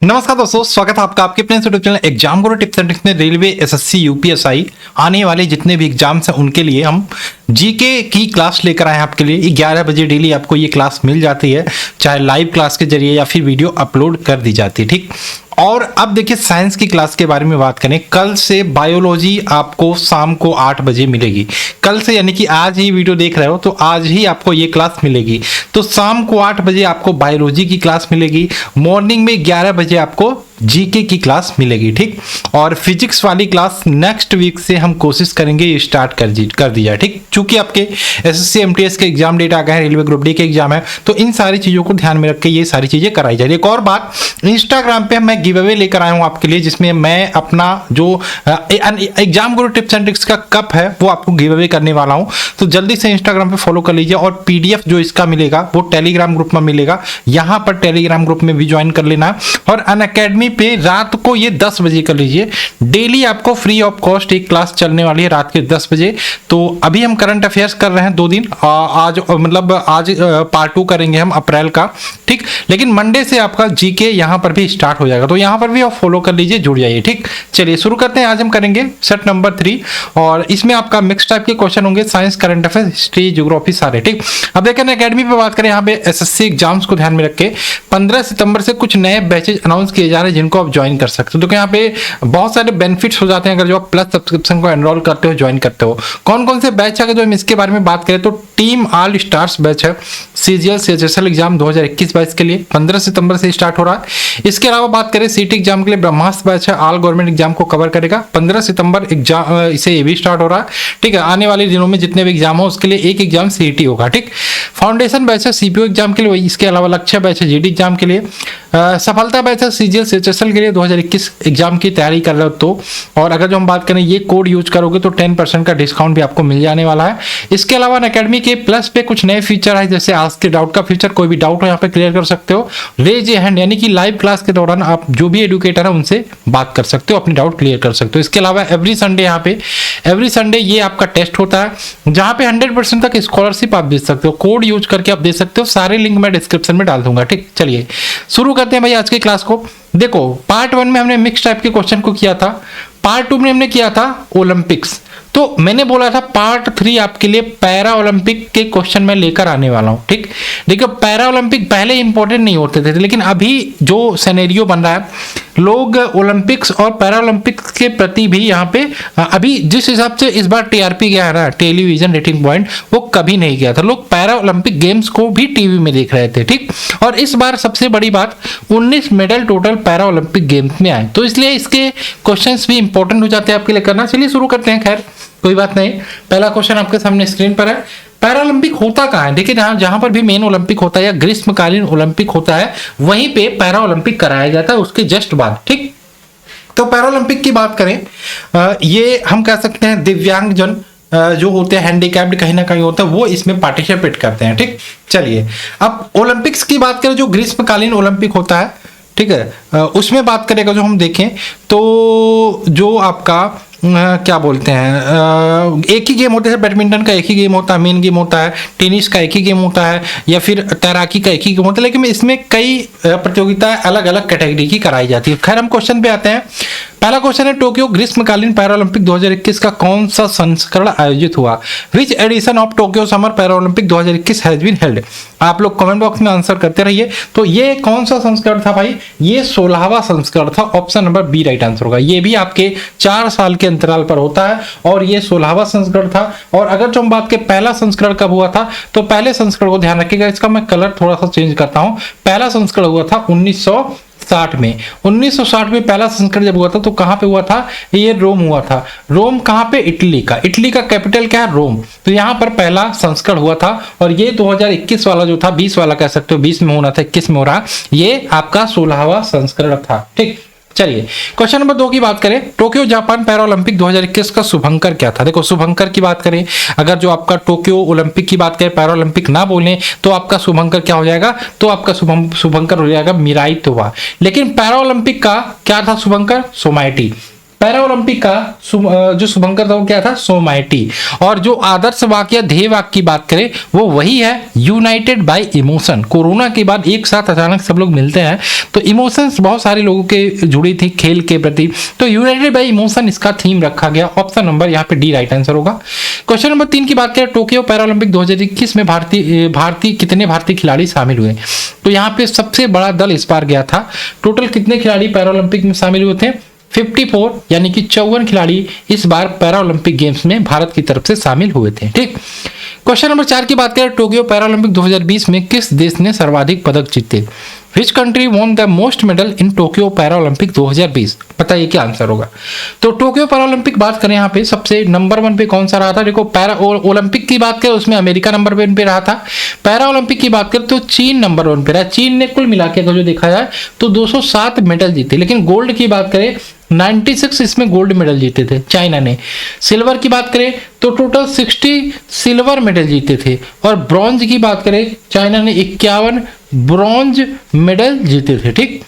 नमस्कार दोस्तों, स्वागत है आपका आपके अपने YouTube channel exam Guru tips and tricks में। रेलवे, एसएससी, यूपीएसआई आने वाले जितने भी एग्जाम्स हैं उनके लिए हम जीके की क्लास लेकर आए हैं आपके लिए। 11 बजे डेली आपको ये क्लास मिल जाती है, चाहे लाइव क्लास के जरिए या फिर वीडियो अपलोड कर दी जाती है। ठीक, और अब देखिए साइंस की क्लास के बारे में बात करें। कल से बायोलॉजी आपको शाम को 8 बजे मिलेगी। कल से यानी कि आज ही वीडियो देख रहे हो तो आज ही आपको ये क्लास मिलेगी। तो शाम को 8 बजे आपको बायोलॉजी की क्लास मिलेगी, मॉर्निंग में 11 बजे आपको जीके की क्लास मिलेगी। ठीक, और फिजिक्स वाली क्लास नेक्स्ट वीक से हम कोशिश करेंगे ये स्टार्ट कर दी जाए। ठीक, चूंकि आपके एसएससी एमटीएस के एग्जाम डेट आ गए हैं, रेलवे ग्रुप डी के एग्जाम है, तो इन सारी चीजों को ध्यान में रख के ये सारी चीजें कराई जा रही है। एक और बात, इंस्टाग्राम पे मैं गिव अवे लेकर आया हूं आपके लिए, जिसमें मैं अपना जो exam Guru tips and tricks का कप है वो आपको गिव अवे करने वाला हूं। तो जल्दी से इंस्टाग्राम पे फॉलो कर लीजिए, और पीडीएफ जो इसका मिलेगा वो टेलीग्राम ग्रुप में मिलेगा। यहां पर टेलीग्राम ग्रुप में भी ज्वाइन कर लेना। और अनअकैडमी पे रात को ये 10 बजे कर लीजिए। डेली आपको फ्री ऑफ कॉस्ट एक क्लास चलने वाली है रात के 10 बजे। तो अभी हम करंट अफेयर्स कर रहे हैं 2 दिन, आज पार्ट 2 करेंगे हम अप्रैल का। ठीक, लेकिन मंडे से आपका जीके यहां पर भी स्टार्ट हो जाएगा, तो यहां पर भी आप फॉलो कर लीजिए, जुड़ जाइए। ठीक, चलिए शुरू करते हैं। आज हम करेंगे सेट नंबर 3, और इसमें आपका मिक्स टाइप के क्वेश्चन होंगे, science, current affairs, history, geography सारे। ठीक, अब देखें अकेडमी पे बात करें, यहाँ पे एसएससी एग्जाम्स को ध्यान में रख के 15 सितंबर से कुछ नए बैचेज अनाउंस किए जा रहे हैं जिनको आप ज्वाइन कर सकते हो। तो यहाँ पे बहुत सारे बेनिफिट्स हो जाते हैं अगर जो आप प्लस सब्सक्रिप्शन को एनरोल करते हो, ज्वाइन करते हो। कौन कौन से बैच है, अगर जो हम इसके बारे में बात करें तो टीम ऑल स्टार्स बैच है, सीजीएल सीएचएसएल एग्जाम 2021 के लिए 15 सितंबर से स्टार्ट हो रहा है। इसके अलावा बात करें सीटी एग्जाम के लिए ब्रह्मास्त्र बैच है, ऑल गवर्नमेंट एग्जाम को कवर करेगा। 15 सितंबर एग्जाम इसे ये भी स्टार्ट हो रहा है। ठीक है, आने वाले दिनों में जितने भी एग्जाम हो उसके लिए एक एग्जाम सीटी होगा। ठीक, फाउंडेशन बैच है सीपीओ एग्जाम के लिए, इसके अलावा लक्ष्य बैच है जीडी एग्जाम के लिए, सफलता बैच है सीजीएल सीएचएसएल के लिए 2021 एग्जाम की तैयारी कर रहे हो तो। और अगर जो हम बात करें ये कोड यूज करोगे तो 10% का डिस्काउंट भी आपको मिल जाने वाला है। इसके अलावा अकेडमी के प्लस पे कुछ नए फीचर है, जैसे आज के डाउट का फीचर, कोई भी डाउट हो यहाँ पे क्लियर कर सकते हो। रेज ए हैंड, यानी कि लाइव क्लास के दौरान आप जो भी एडुकेटर है उनसे बात कर सकते हो, अपनी डाउट क्लियर कर सकते हो। इसके अलावा एवरी संडे यहाँ पे ये आपका टेस्ट होता है, जहाँ पे 100% तक स्कॉलरशिप आप दे सकते हो, कोड यूज करके आप दे सकते हो। सारे लिंक मैं डिस्क्रिप्शन में डाल दूंगा। ठीक, चलिए शुरू करते हैं भाई आज की क्लास को। देखो, पार्ट 1 में हमने मिक्स टाइप के क्वेश्चन को किया था, पार्ट 2 में हमने किया था ओलंपिक्स। तो मैंने बोला था पार्ट 3 आपके लिए पैरा ओलंपिक के क्वेश्चन मैं लेकर आने वाला हूं। ठीक, देखिए पैरा ओलंपिक पहले इंपॉर्टेंट नहीं होते थे, लेकिन अभी जो सिनेरियो बन रहा है, लोग ओलंपिक्स और पैरा ओलंपिक्स के प्रति भी यहाँ पे अभी जिस हिसाब से इस बार टीआरपी गया है ना, टेलीविजन रेटिंग पॉइंट, वो कभी नहीं गया था। लोग पैरा ओलंपिक गेम्स को भी टीवी में देख रहे थे। ठीक, और इस बार सबसे बड़ी बात 19 medal total para Olympic games में आए, तो इसलिए इसके क्वेश्चंस भी इंपॉर्टेंट हो जाते हैं आपके लिए करना। चलिए शुरू करते हैं। खैर कोई बात नहीं, पहला क्वेश्चन आपके सामने स्क्रीन पर है। पैरा ओलंपिक होता कहाँ है? देखिए, जहां पर भी मेन ओलंपिक होता है या ग्रीष्मकालीन ओलंपिक होता है, वहीं पे पैरा ओलंपिक कराया जाता है उसके जस्ट बाद। ठीक, तो पैरा ओलंपिक की बात करें, ये हम कह सकते हैं दिव्यांगजन जो होते हैं, हैंडीकैप्ड कहीं ना कहीं होता है, वो इसमें पार्टिसिपेट करते हैं। ठीक, चलिए अब ओलंपिक्स की बात करें, जो ग्रीष्मकालीन ओलंपिक होता है, ठीक है, उसमें बात करेगा जो हम देखें तो जो आपका क्या बोलते हैं, एक ही गेम होता है, बैडमिंटन का एक ही गेम होता है, मेन गेम होता है, टेनिस का एक ही गेम होता है, या फिर तैराकी का एक ही गेम होता है, लेकिन इसमें कई प्रतियोगिताएं अलग अलग कैटेगरी की कराई जाती है। खैर हम क्वेश्चन पे आते हैं। पहला क्वेश्चन है, टोक्यो ग्रीष्मकालीन पैरालंपिक 2021 का कौन सा संस्करण आयोजित हुआ? Which edition of Tokyo summer Paralympic 2021 has been held? आप लोग कमेंट बॉक्स में आंसर करते रहिए। तो ये कौन सा संस्करण था भाई? ये 16वां संस्करण था। Option number B right answer होगा। ये भी आपके 4 साल के अंतराल पर होता है, और ये 16वां संस्करण था। और अगर जो हम बात करें पहला संस्करण कब हुआ था, तो पहले संस्करण को ध्यान रखिएगा, इसका मैं कलर थोड़ा सा चेंज करता हूं। पहला संस्करण हुआ था 1960 में। 1960 में पहला संस्करण जब हुआ था तो कहां पे हुआ था? ये रोम हुआ था। रोम कहां पे? इटली का। इटली का कैपिटल क्या है? रोम। तो यहां पर पहला संस्करण हुआ था, और ये 2021 वाला जो था, 20 वाला कह सकते हो, 20 में होना था, 21 में हो रहा, ये आपका 16वां संस्करण था। ठीक, चलिए क्वेश्चन नंबर 2 की बात करें। टोक्यो जापान पैरालंपिक 2021 का शुभंकर क्या था? देखो, शुभंकर की बात करें, अगर जो आपका टोक्यो ओलंपिक की बात करें, पैरालंपिक ना बोलें, तो आपका शुभंकर क्या हो जाएगा? तो आपका शुभंकर हो जाएगा मिराई तोवा। लेकिन पैरालंपिक का क्या था शुभंकर? सोमाइटी। पैरा ओलंपिक का जो शुभंकर था वो क्या था, सोमाइटी। और जो आदर्श वाक्य या ध्येय वाक्य की बात करें वो वही है यूनाइटेड बाय इमोशन। कोरोना के बाद एक साथ अचानक सब लोग मिलते हैं तो इमोशंस बहुत सारे लोगों के जुड़ी थी खेल के प्रति, तो यूनाइटेड बाय इमोशन इसका थीम रखा गया। ऑप्शन नंबर यहाँ पे डी राइट आंसर होगा। क्वेश्चन नंबर 3 की बात करें, टोक्यो पैरालंपिक 2021 में कितने भारतीय खिलाड़ी शामिल हुए? तो यहाँ पे सबसे बड़ा दल इस बार गया था। टोटल कितने खिलाड़ी पैरालंपिक में शामिल हुए थे? 54 यानी कि 54 खिलाड़ी इस बार पैरालंपिक गेम्स में भारत की तरफ से शामिल हुए थे। ठीक, क्वेश्चन नंबर 4 की बात करें, टोक्यो पैरालंपिक 2020 में किस देश ने सर्वाधिक पदक जीते? Which country won the most medal in Tokyo Paralympic 2020? बताइए क्या आंसर होगा। तो टोक्यो पैरालंपिक बात करें यहाँ पे सबसे नंबर 1 पे कौन सा रहा था? देखो, पैरा ओलंपिक की बात करें उसमें अमेरिका नंबर 1 पे रहा था। पैरा ओलंपिक की बात करें तो चीन नंबर 1 पे रहा। चीन ने कुल मिला के जो देखा जाए तो 207 मेडल जीते, लेकिन गोल्ड की बात करें 96 इसमें गोल्ड मेडल जीते थे चाइना ने। सिल्वर की बात करें तो टोटल 60 सिल्वर मेडल जीते थे, और ब्रॉन्ज की बात करें चाइना ने 51 ब्रॉन्ज मेडल जीते थे। ठीक,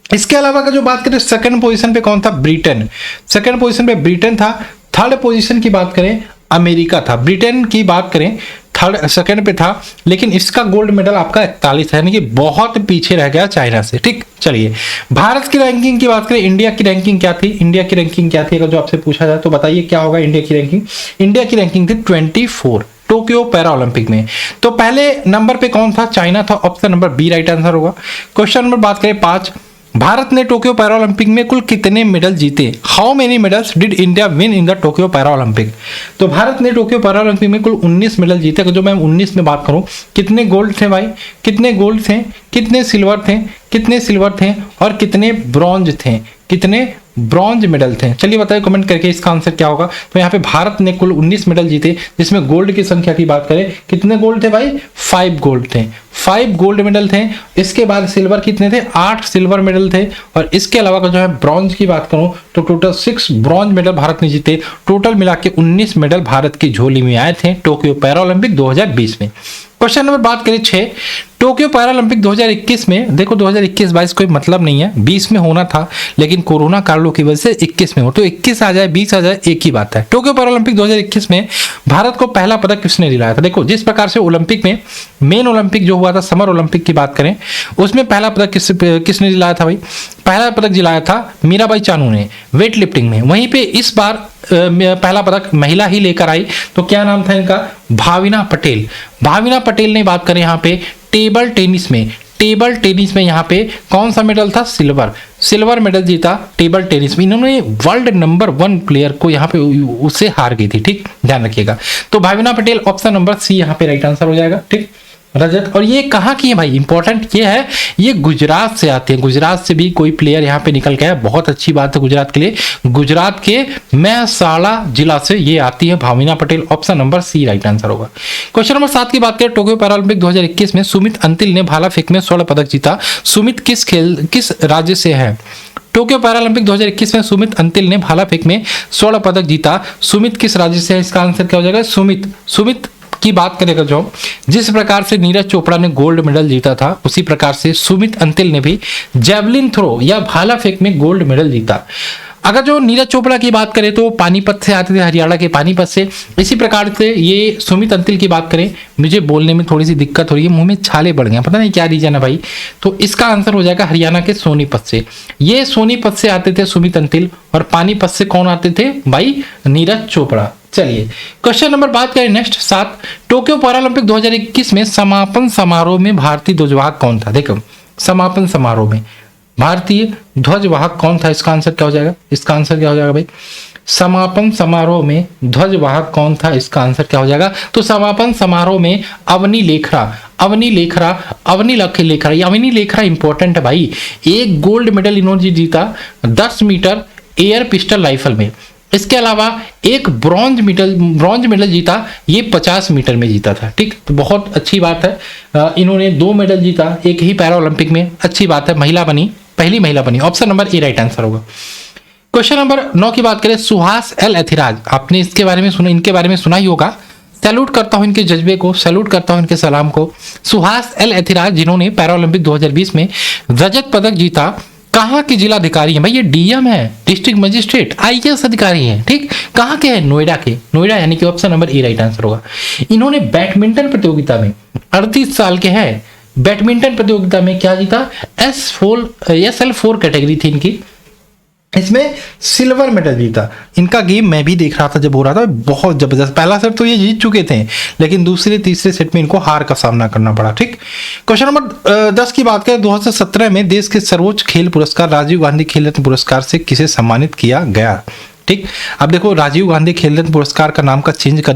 इसके अलावा का जो बात करें सेकंड पोजीशन पे कौन था? ब्रिटेन। सेकंड पोजीशन पे ब्रिटेन था। थर्ड पोजीशन की बात करें अमेरिका था। ब्रिटेन की बात करें थर्ड सेकंड पे था, लेकिन इसका गोल्ड मेडल आपका 41 है, यानी कि बहुत पीछे रह गया चाइना से। ठीक, चलिए भारत की रैंकिंग की बात करें, इंडिया की रैंकिंग क्या थी? इंडिया की रैंकिंग क्या थी अगर जो आपसे पूछा जाए तो बताइए क्या होगा इंडिया की रैंकिंग? इंडिया की रैंकिंग थी 24 टोक्यो पैरा ओलंपिक में। तो पहले नंबर पे कौन था? चाइना था। Option number B right answer होगा। क्वेश्चन नंबर बात करें 5, भारत ने टोक्यो पैरा ओलंपिक में कुल कितने मेडल जीते? How many medals did India win in the Tokyo para Olympic? तो भारत ने टोक्यो पैरा ओलंपिक में कुल 19 मेडल जीते। अगर जो मैं 19 में बात करूं, कितने गोल्ड थे भाई? कितने गोल्ड थे, कितने सिल्वर थे, कितने सिल्वर थे और कितने ब्रॉन्ज थे? कितने ब्रॉन्ज मेडल थे? चलिए बताइए कमेंट करके इसका आंसर क्या होगा। तो यहाँ पे भारत ने कुल 19 मेडल जीते, जिसमें गोल्ड की संख्या की बात करें कितने गोल्ड थे भाई? 5 गोल्ड थे। 5 गोल्ड मेडल थे। इसके बाद सिल्वर कितने थे? 8 सिल्वर मेडल थे। और इसके अलावा जो है ब्रॉन्ज की बात करूं तो टोटल 6 ब्रॉन्ज मेडल भारत ने जीते। टोटल मिला के 19 मेडल भारत की झोली में आए थे टोक्यो पैरा ओलंपिक 2020 में। क्वेश्चन नंबर बात करें 6, टोक्यो पैरालंपिक 2021 में, देखो 2021-22 कोई मतलब नहीं है, 20 में होना था लेकिन कोरोना कारणों की वजह से 21 में हो, तो 21 आ जाए 20 आ जाए एक ही बात है। टोक्यो पैरालंपिक 2021 में भारत को पहला पदक किसने दिलाया था? देखो जिस प्रकार से ओलंपिक में मेन ओलंपिक जो हुआ था समर ओलंपिक की बात करें उसमें पहला पदक किसने दिलाया था भाई? पहला पदक दिलाया था मीराबाई चानू ने वेट लिफ्टिंग में। वहीं पे इस बार पहला पदक महिला ही लेकर आई, तो क्या नाम था इनका? भाविना पटेल। भाविना पटेल ने बात करें यहाँ पे टेबल टेनिस में, टेबल टेनिस में यहाँ पे कौन सा मेडल था? सिल्वर मेडल जीता टेबल टेनिस में। इन्होंने वर्ल्ड नंबर 1 प्लेयर को यहाँ पे उससे हार गई थी। ठीक, ध्यान रखिएगा। तो Bhavina Patel option number C यहाँ पे राइट आंसर हो जाएगा। ठीक, रजत। और ये कहाँ की है भाई? इंपॉर्टेंट ये है, ये गुजरात से आते हैं। गुजरात से भी कोई प्लेयर यहाँ पे निकल के आया, बहुत अच्छी बात है गुजरात के लिए। गुजरात के मेहसाणा जिला से ये आती है Bhavina Patel. Option number C right answer होगा। क्वेश्चन नंबर 7 की बात करें, टोक्यो पैरालंपिक 2021 में सुमित अंतिल ने भाला फेंक में स्वर्ण पदक जीता। सुमित किस राज्य से है? टोक्यो पैरालंपिक 2021 में सुमित अंतिल ने भाला फेंक में स्वर्ण पदक जीता। सुमित किस राज्य से है? इसका आंसर क्या हो जाएगा? सुमित की बात करेगा जो जिस प्रकार से नीरज चोपड़ा ने गोल्ड मेडल जीता था उसी प्रकार से सुमित अंतिल ने भी जेवलिन थ्रो या भाला फेंक में गोल्ड मेडल जीता। अगर जो नीरज चोपड़ा की बात करें तो पानीपत से आते थे, हरियाणा के पानीपत से। इसी प्रकार से ये सुमित अंतिल की बात करें, मुझे बोलने में थोड़ी सी दिक्कत हो रही है, मुंह में छाले बढ़ गए, पता नहीं क्या रीजन है भाई। तो इसका आंसर हो जाएगा हरियाणा के सोनीपत से। ये सोनीपत से आते थे सुमित अंतिल, और पानीपत से कौन आते थे भाई? नीरज चोपड़ा। चलिए क्वेश्चन नंबर बात करें नेक्स्ट 7, टोक्यो पैरालंपिक 2021 में समापन समारोह में भारतीय ध्वजवाहक कौन था? देखो समापन समारोह में भारतीय ध्वजवाहक कौन था? इसका आंसर क्या हो जाएगा? इसका आंसर क्या हो जाएगा भाई? समापन समारोह में ध्वजवाहक कौन था? इसका आंसर क्या हो जाएगा? तो समापन समारोह में अवनी लेखरा इंपॉर्टेंट है भाई। एक गोल्ड मेडल इन्होंने जीता 10 मीटर एयर पिस्टल राइफल में। इसके अलावा एक ब्रॉन्ज मेडल जीता, ये 50 मीटर में जीता था। ठीक, तो बहुत अच्छी बात है। इन्होंने 2 मेडल जीता एक ही पैरा ओलंपिक में, अच्छी बात है। महिला बनी, पहली महिला बनी। Option number A right answer होगा। क्वेश्चन नंबर 9 की बात करें, सुहास एल एथिराज, आपने इनके बारे में सुना ही होगा। सैल्यूट करता हूं इनके जज्बे को, सैल्यूट करता हूं इनके सलाम को। सुहास एल एथिराज जिन्होंने पैरा ओलंपिक 2020 में रजत पदक जीता, कहाँ के जिलाधिकारी हैं भाई? ये डीएम है, डिस्ट्रिक्ट मजिस्ट्रेट, आईएएस अधिकारी हैं, ठीक। कहाँ के हैं? नोएडा के। नोएडा यानी कि option number A right answer होगा। इन्होंने बैडमिंटन प्रतियोगिता में 38 साल के हैं, बैडमिंटन प्रतियोगिता में क्या जीता? SL4 कैटेगरी थी इनकी, इसमें सिल्वर मेडल जीता। इनका गेम मैं भी देख रहा था जब हो रहा था, बहुत जबरदस्त। पहला सेट तो ये जीत चुके थे, लेकिन दूसरे तीसरे सेट में इनको हार का सामना करना पड़ा, ठीक। क्वेश्चन नंबर 10 की बात करें, 2017 में देश के सर्वोच्च खेल पुरस्कार राजीव गांधी खेल रत्न पुरस्कार से किसे सम्मानित किया गया, ठीक। अब देखो, राजीव गांधी खेल रत्न पुरस्कार का नाम का चेंज कर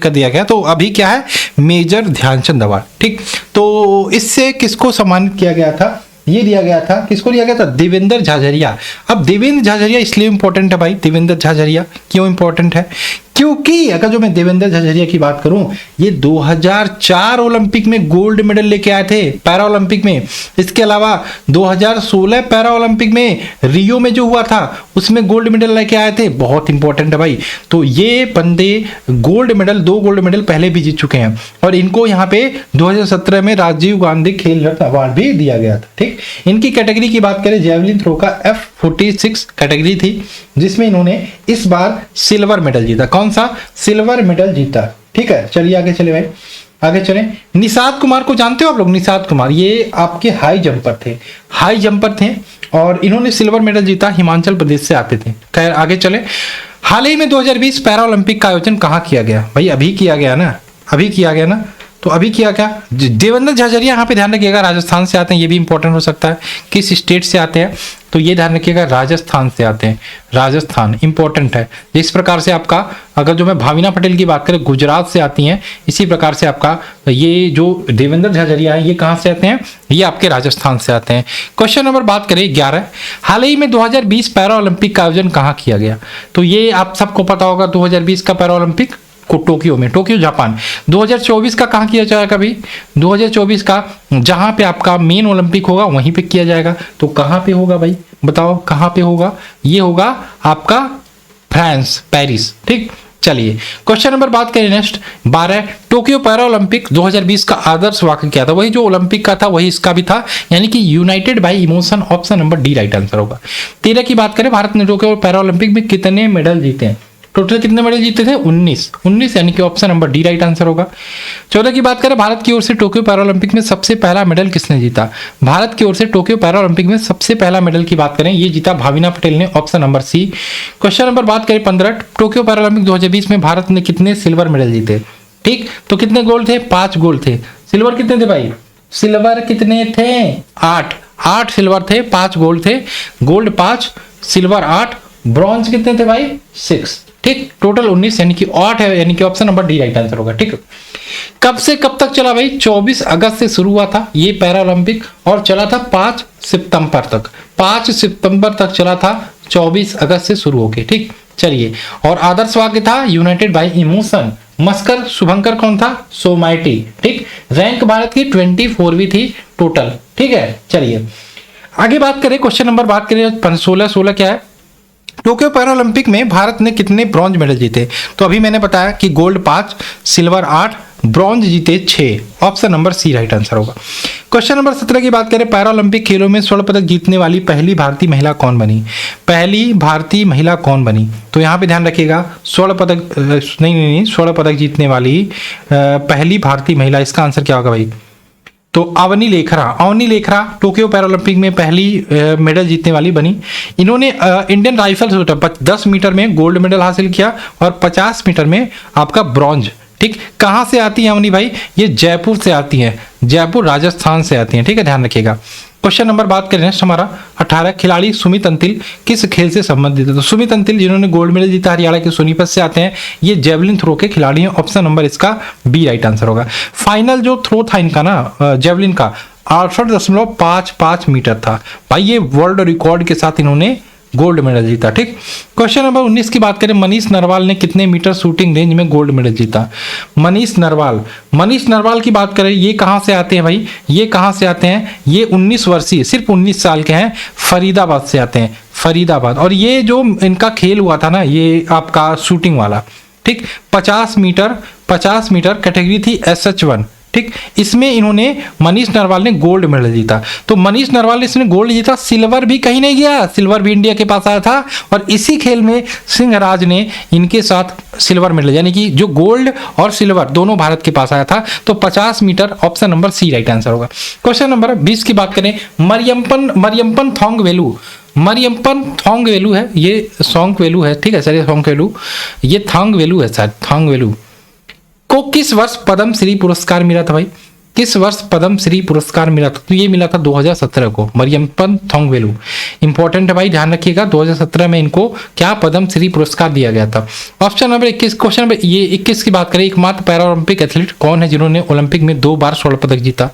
दिया गया, तो अभी क्या है? मेजर ध्यानचंद अवार्ड, ठीक। तो इससे किसको सम्मानित किया गया था? ये दिया गया था, किसको दिया गया था? देवेंद्र झाझरिया। अब देवेंद्र झाझरिया इसलिए इंपॉर्टेंट है भाई, देवेंद्र झाझरिया क्यों इंपॉर्टेंट है? क्योंकि अगर जो मैं देवेंद्र झाझरिया की बात करूं, ये 2004 ओलंपिक में गोल्ड मेडल लेके आए थे पैरा ओलंपिक में। इसके अलावा 2016 पैरा ओलंपिक में रियो में जो हुआ था उसमें गोल्ड मेडल लेके आए थे, बहुत इंपॉर्टेंट है भाई। तो ये बंदे गोल्ड मेडल, 2 गोल्ड मेडल पहले भी जीत चुके हैं, और इनको यहाँ पे 2017 में राजीव गांधी खेल रत्न अवार्ड भी दिया गया था, ठीक। इनकी कैटेगरी की बात करें, जेवलिन थ्रो का F46 कैटेगरी थी, जिसमें इन्होंने इस बार सिल्वर मेडल जीता। कौन सा? सिल्वर मेडल जीता, ठीक है। चलिए आगे चले भाई, आगे चले। निषाद कुमार को जानते हो आप लोग? निषाद कुमार ये आपके हाई जंपर थे, और इन्होंने सिल्वर मेडल जीता, हिमाचल प्रदेश से आते थे। खैर आगे चले। हाल ही में 2020 पैरा ओलंपिक का आयोजन कहाँ किया गया भाई? अभी किया गया ना, तो अभी किया क्या? देवेंद्र झाझरिया, यहाँ पे ध्यान रखिएगा, राजस्थान से आते हैं, ये भी इंपॉर्टेंट हो सकता है। किस स्टेट से आते हैं? तो ये ध्यान रखिएगा, राजस्थान से आते हैं। राजस्थान इंपॉर्टेंट है। जिस प्रकार से आपका, अगर जो मैं भाविना पटेल की बात करें, गुजरात से आती हैं, इसी प्रकार से आपका ये जो देवेंद्र झाझरिया है, ये कहाँ से आते हैं? ये आपके राजस्थान से आते हैं। क्वेश्चन नंबर बात करें 11, हाल ही में 2020 पैरा ओलंपिक का आयोजन कहाँ किया गया? तो ये आप सबको पता होगा, 2020 का पैरा ओलंपिक को टोक्यो जापान। 2024 का कहाँ किया जाएगा भाई? 2024 का जहां पे आपका मेन ओलंपिक होगा वहीं पे किया जाएगा। तो कहां पे होगा भाई? बताओ कहां पे होगा? ये होगा आपका फ्रांस, पेरिस, ठीक। चलिए क्वेश्चन नंबर बात करें नेक्स्ट 12, टोक्यो पैरा ओलंपिक 2020 का आदर्श वाक्य क्या था? वही जो ओलंपिक का था वही इसका भी था, यानी कि United bye emotion, option number D right answer होगा। 13 की बात करें, भारत ने टोक्यो पैरा ओलंपिक में कितने मेडल जीते हैं? टोटल कितने मेडल जीते थे? 19, यानी कि option number D right answer होगा। 14 की बात करें, भारत की ओर से टोक्यो पैरा ओलंपिक में सबसे पहला मेडल किसने जीता? भारत की ओर से टोक्यो पैरा ओलंपिक में सबसे पहला मेडल की बात करें, ये जीता भाविना पटेल ने, option number C. Question number बात करें 15, टोक्यो पैरा ओलंपिक 2020 में भारत ने कितने सिल्वर मेडल जीते? ठीक, तो कितने गोल्ड थे? 5 गोल्ड थे। सिल्वर कितने थे भाई? सिल्वर कितने थे? 8 सिल्वर थे, 5 गोल्ड थे। गोल्ड 5, सिल्वर 8, ब्रॉन्ज कितने थे भाई? 6। ठीक, टोटल 19 यानी कि 8 है, यानी कि option number D right answer होगा। ठीक, कब से कब तक चला भाई? 24 अगस्त से शुरू हुआ था ये पैरा ओलंपिक और चला था 5 सितंबर तक। 5 सितंबर तक चला था, 24 अगस्त से शुरू होके। ठीक, चलिए, और आदर्श वाक्य था यूनाइटेड बाय इमोशन। मस्कर शुभंकर कौन था? सोमाइटी। ठीक, रैंक भारत की 24वीं थी टोटल। ठीक है, चलिए आगे बात करें, क्वेश्चन नंबर बात करें 16 क्या है? टोक्यो पैरा ओलंपिक में भारत ने कितने ब्रॉन्ज मेडल जीते? तो अभी मैंने बताया कि गोल्ड 5, सिल्वर 8, ब्रॉन्ज जीते 6, option number C right answer होगा। क्वेश्चन नंबर 17 की बात करें, पैरा ओलंपिक खेलों में स्वर्ण पदक जीतने वाली पहली भारतीय महिला कौन बनी? पहली भारतीय महिला कौन बनी? तो यहाँ पे ध्यान रखिएगा, स्वर्ण पदक जीतने वाली पहली भारतीय महिला, इसका आंसर क्या होगा भाई? तो अवनी लेखरा टोक्यो पैरालंपिक में पहली मेडल जीतने वाली बनी। इन्होंने इंडियन राइफल 10 मीटर में गोल्ड मेडल हासिल किया और 50 मीटर में आपका ब्रॉन्ज। ठीक, कहाँ से आती है अवनी भाई? ये जयपुर से आती हैं, जयपुर राजस्थान से आती हैं। ठीक है, ध्यान रखिएगा। क्वेश्चन नंबर बात करें नेक्स्ट हमारा 18, खिलाड़ी सुमित अंतिल किस खेल से संबंधित है? तो सुमित अंतिल जिन्होंने गोल्ड मेडल जीता, हरियाणा के सोनीपत से आते हैं। ये जेवलिन थ्रो के खिलाड़ी हैं, ऑप्शन नंबर इसका बी राइट आंसर होगा। फाइनल जो थ्रो था इनका ना जेवलिन का 68.55 मीटर था भाई, ये वर्ल्ड रिकॉर्ड के साथ इन्होंने गोल्ड मेडल जीता। ठीक, क्वेश्चन नंबर 19 की बात करें, मनीष नरवाल ने कितने मीटर शूटिंग रेंज में गोल्ड मेडल जीता? मनीष नरवाल की बात करें, ये कहां से आते हैं भाई? ये कहां से आते हैं? ये 19 वर्षीय, सिर्फ 19 साल के हैं, फरीदाबाद से आते हैं, फरीदाबाद। और ये जो इनका खेल हुआ था ना, ये आपका शूटिंग वाला, ठीक, 50 मीटर कैटेगरी थी SH1, ठीक, इसमें इन्होंने मनीष नरवाल ने गोल्ड मेडल जीता। तो मनीष नरवाल ने इसमें गोल्ड जीता, सिल्वर भी कहीं नहीं गया, सिल्वर भी इंडिया के पास आया था। और इसी खेल में सिंहराज ने इनके साथ सिल्वर मेडल, यानी कि जो गोल्ड और सिल्वर दोनों भारत के पास आया था। तो 50 metre, option number C right answer होगा। क्वेश्चन नंबर 20 की बात करें, मरियम्पन थोंगवेलु, मरियम्पन थोंगवेलु है, ये सोंगवेलु है, ठीक है सर, ये सोंगवेलु, ये थांगवेलु है सर, थांगवेलु को किस वर्ष पद्म श्री पुरस्कार मिला था भाई? किस वर्ष पद्म श्री पुरस्कार मिला था? तो ये मिला था 2017 को, मरियम्पन थोंगवेलु। इंपॉर्टेंट है भाई, ध्यान रखिएगा, 2017 में इनको क्या पद्म श्री पुरस्कार दिया गया था। ऑप्शन नंबर 21, क्वेश्चन नंबर ये 21 की बात करें, एकमात्र पैरा ओलंपिक एथलीट कौन है जिन्होंने ओलंपिक में 2 बार स्वर्ण पदक जीता?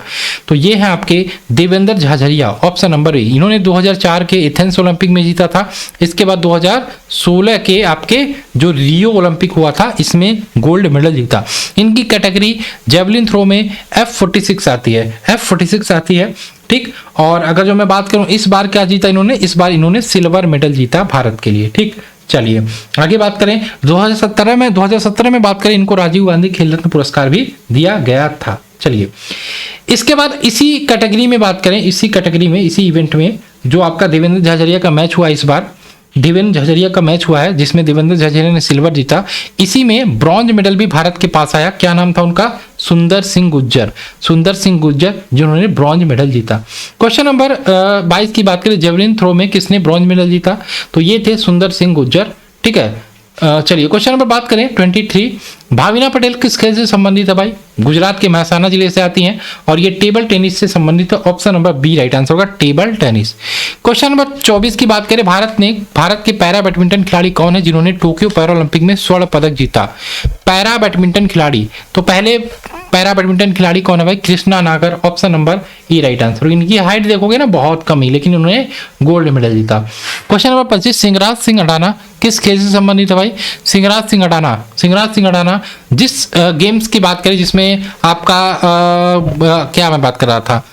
तो ये है आपके देवेंद्र झाझरिया, ऑप्शन नंबर ए। इन्होंने 2004 के एथेंस ओलंपिक में जीता था, इसके बाद 2016 के आपके जो रियो ओलंपिक हुआ था इसमें गोल्ड मेडल जीता। इनकी कैटेगरी जेवलिन थ्रो में F46 आती है, F46 आती है, ठीक। और अगर जो मैं बात करूं इस बार क्या जीता इन्होंने, इस बार इन्होंने सिल्वर मेडल जीता भारत के लिए, ठीक। चलिए आगे बात करें, 2017 में बात करें, इनको राजीव गांधी खेल रत्न पुरस्कार भी दिया गया था। चलिए इसके बाद इसी कैटेगरी में बात करें, इसी कैटेगरी में, इसी इवेंट में जो आपका देवेंद्र झाझरिया का मैच हुआ, इस बार देवेंद्र झाझरिया का मैच हुआ है जिसमें देवेंद्र झाझरिया ने सिल्वर जीता। इसी में ब्रॉन्ज मेडल भी भारत के पास आया, क्या नाम था उनका? सुंदर सिंह गुज्जर, सुंदर सिंह गुज्जर जिन्होंने ब्रॉन्ज मेडल जीता। क्वेश्चन नंबर 22 की बात करें, जेवलिन थ्रो में किसने ब्रॉन्ज मेडल जीता? तो ये थे सुंदर सिंह गुज्जर, ठीक है। चलिए क्वेश्चन नंबर बात करें 23, भाविना पटेल किस खेल से संबंधित है भाई? गुजरात के महसाना जिले से आती हैं और ये टेबल टेनिस से संबंधित है, option number B right answer होगा, टेबल टेनिस। क्वेश्चन नंबर 24 की बात करें, भारत के पैरा बैडमिंटन खिलाड़ी कौन है जिन्होंने टोक्यो पैरा ओलंपिक में स्वर्ण पदक जीता? पैरा बैडमिंटन खिलाड़ी, तो पहले पैरा बैडमिंटन खिलाड़ी कौन है भाई? कृष्णा नागर, option number E right answer. इनकी हाइट देखोगे ना बहुत कम ही, लेकिन उन्होंने गोल्ड मेडल जीता। Question number 25, Singhraj Singh Adana किस खेल से संबंधित है भाई? सिंहराज सिंह अडाना जिस गेम्स की बात करें जिसमें आपका क्या मैं बात कर रहा था,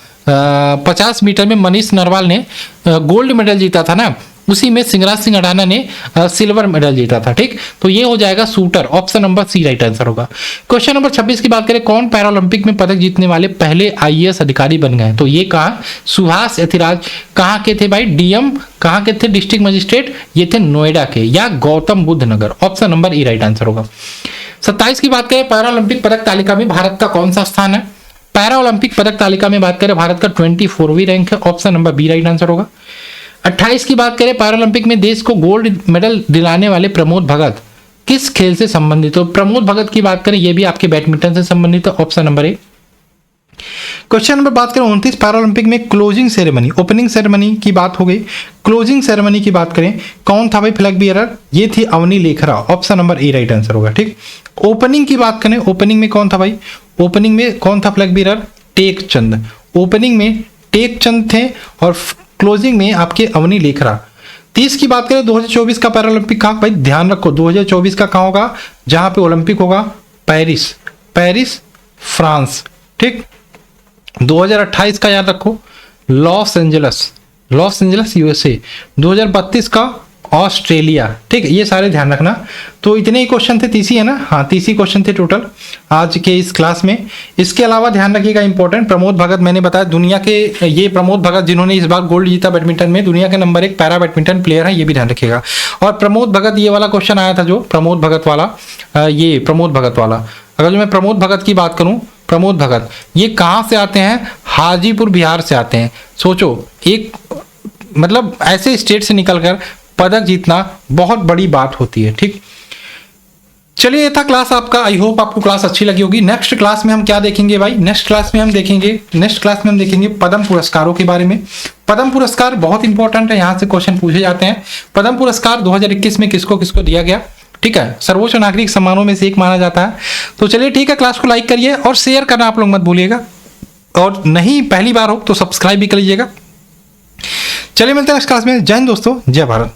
50 मीटर में मनीष नरवाल ने गोल्ड मेडल जीता था ना, उसी में सिंहराज सिंह अडाना ने सिल्वर मेडल जीता था, ठीक। तो ये हो जाएगा shooter, option number C right answer होगा। क्वेश्चन नंबर 26 की बात करें, कौन पैरालंपिक में पदक जीतने वाले पहले आईएएस अधिकारी बन गए? तो ये कहा सुभाष यतिराज, कहाँ के थे भाई? डीएम, कहाँ के थे? डिस्ट्रिक्ट मजिस्ट्रेट, ये थे नोएडा के या Gautam Buddh Nagar, option number E right answer होगा। 27 की बात करें, पैरालंपिक पदक तालिका में भारत का कौन सा स्थान है? पैरा ओलंपिक पदक तालिका में बात करें भारत का 24वीं रैंक है, option number B right answer होगा। 28 की बात करें, पैरालंपिक में देश को गोल्ड मेडल दिलाने वाले प्रमोद भगत किस खेल से संबंधित हो? प्रमोद भगत की बात करें, ये भी आपके बैडमिंटन से संबंधित है, ऑप्शन नंबर ए। क्वेश्चन नंबर बात करें 29, पैरालंपिक में क्लोजिंग सेरेमनी, ओपनिंग सेरेमनी की बात हो गई, क्लोजिंग सेरेमनी की बात करें, कौन था भाई फ्लैग बियरर? ये थी Avani Lekhara, option number A right answer होगा, ठीक। ओपनिंग की बात करें, ओपनिंग में कौन था भाई? ओपनिंग में कौन था फ्लैग बियरर? टेक चंद, ओपनिंग में टेक चंद थे और क्लोजिंग में आपके अवनी लेखरा। 30 की बात करें, 2024 का पैरालंपिक कहाँ भाई? ध्यान रखो 2024 का कहाँ होगा? जहां पे ओलंपिक होगा, पेरिस फ्रांस, ठीक। 2028 का याद रखो, लॉस एंजलस यूएसए। 2032 का ऑस्ट्रेलिया, ठीक। ये सारे ध्यान रखना। तो इतने ही क्वेश्चन थे, 30 ही है ना? हाँ 30 ही क्वेश्चन थे टोटल आज के इस क्लास में। इसके अलावा ध्यान रखिएगा इंपॉर्टेंट, प्रमोद भगत मैंने बताया दुनिया के, ये प्रमोद भगत जिन्होंने इस बार गोल्ड जीता बैडमिंटन में, दुनिया के नंबर 1 पैरा बैडमिंटन प्लेयर है, ये भी ध्यान रखिएगा। और प्रमोद भगत, ये वाला क्वेश्चन आया था जो प्रमोद भगत वाला, ये प्रमोद भगत वाला, अगर जो मैं प्रमोद भगत की बात करूं, प्रमोद भगत ये कहाँ से आते हैं? हाजीपुर बिहार से आते हैं। सोचो, एक मतलब ऐसे स्टेट से निकलकर पदक जीतना बहुत बड़ी बात होती है, ठीक। चलिए ये था क्लास आपका, आई होप आपको क्लास अच्छी लगी होगी। नेक्स्ट क्लास में हम क्या देखेंगे भाई? नेक्स्ट क्लास में हम देखेंगे पद्म पुरस्कारों के बारे में। पद्म पुरस्कार बहुत इंपॉर्टेंट है, यहाँ से क्वेश्चन पूछे जाते हैं। पद्म पुरस्कार 2021 में किसको किसको दिया गया, ठीक है? सर्वोच्च नागरिक सम्मानों में से एक माना जाता है। तो चलिए ठीक है, क्लास को लाइक करिए और शेयर करना आप लोग मत भूलिएगा, और नहीं पहली बार हो तो सब्सक्राइब भी कर लीजिएगा। चलिए मिलते हैं नेक्स्ट क्लास में। जय हिंद दोस्तों, जय भारत।